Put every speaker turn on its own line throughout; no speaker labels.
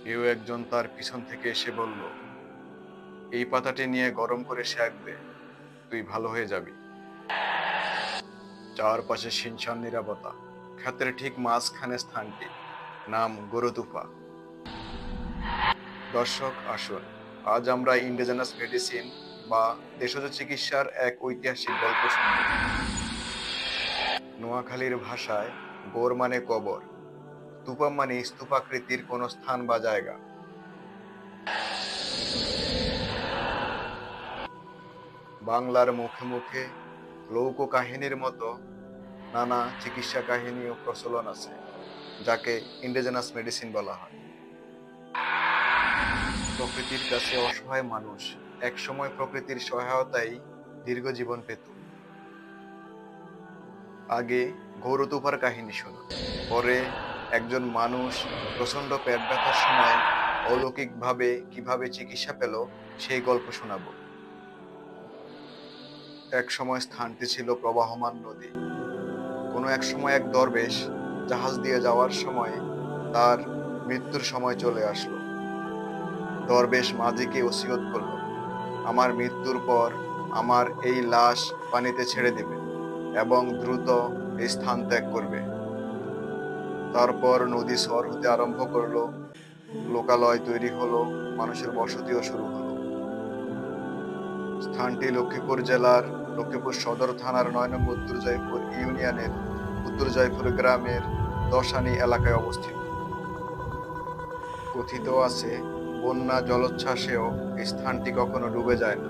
কেউ একজন তার পিছন থেকে এসে বলল, এই পাতাটি নিয়ে গরম করে সেঁক দে, তুই ভালো হয়ে যাবি। চারপাশে শিনশান নীরবতা। ক্ষেতের ঠিক মাঝখানে স্থানটি, নাম গরুতুফা। দর্শক আসুন, আজ আমরা ইন্ডিজেনাস মেডিসিন বা দেশজ চিকিৎসার এক ঐতিহাসিক গল্প শুনব। নোয়াখালীর ভাষায় গোর মানে কবর, তুপা মানে স্তূপাকৃতির কোনো স্থান বা জায়গা। বাংলার মুখে মুখে লৌক কাহিনীর মতো নানা চিকিৎসা কাহিনী ও প্রচলন আছে, যাকে ইন্ডিজেনাস মেডিসিন বলা হয়। প্রকৃতির কাছে অসহায় মানুষ একসময় প্রকৃতির সহায়তায় দীর্ঘ জীবন পেত। আগে গৌরতুপার কাহিনী শুনুন, পরে একজন মানুষ প্রচন্ড পেট ব্যথার সময় অলৌকিকভাবে কিভাবে চিকিৎসা পেল সেই গল্প শোনাবো। এক সময় স্থানটি ছিল প্রবাহমান নদী। কোনো এক সময় এক দরবেশ জাহাজ দিয়ে যাওয়ার সময় তার মৃত্যুর সময় চলে আসলো। দরবেশ মাঝিকে ওসিয়ত করল, আমার মৃত্যুর পর আমার এই লাশ পানিতে ছেড়ে দিবে এবং দ্রুত এই স্থান ত্যাগ করবে। তারপর নদী স্বর হতে আরম্ভ করলো, লোকালয় তৈরি হলো, মানুষের বসতিও শুরু হলো। স্থানটি লক্ষ্মীপুর জেলার লক্ষ্মীপুর সদর থানার ৯ নং উত্তর জয়পুর ইউনিয়নের উত্তর জয়পুর গ্রামের দশানি এলাকায় অবস্থিত। কথিত আছে, বন্যা জলোচ্ছ্বাসেও এই স্থানটি কখনো ডুবে যায় না।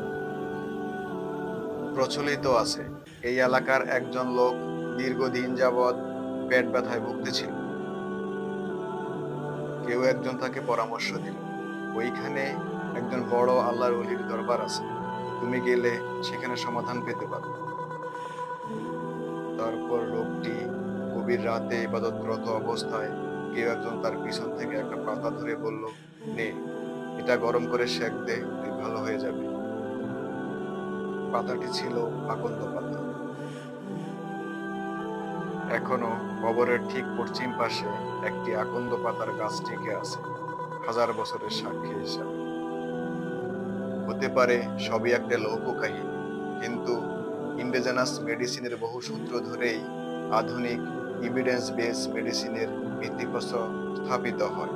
প্রচলিত আছে, এই এলাকার একজন লোক দীর্ঘদিন যাবৎ পেট ব্যথায় ভুগতেছিল। কেউ একজন তাকে পরামর্শ দিল, ওইখানে একজন বড় আল্লাহর ওলির দরবার আছে, তুমি গেলে সেখানে সমাধান পেতে পারো। তারপর লোকটি গভীর রাতে ইবাদতরত অবস্থায় কেউ একজন তার পিছন থেকে একটা পাতা ধরে বলল, নে, এটা গরম করে সেঁক দে, তুই ভালো হয়ে যাবে। পাতাটি ছিল আকন্দ পাতা। এখনো কবরের ঠিক পশ্চিম পাশে একটি আকন্দ পাতার গাছ টিকে আছে, হাজার বছরের সাক্ষী হিসাবে। হতে পারে সবই একটা লৌহ কাহিনী, কিন্তু ইন্ডিজেনাস মেডিসিনের বহু সূত্র ধরেই আধুনিক ইভিডেন্স বেস মেডিসিনের ভিত্তিপ্রস্তর স্থাপিত হয়।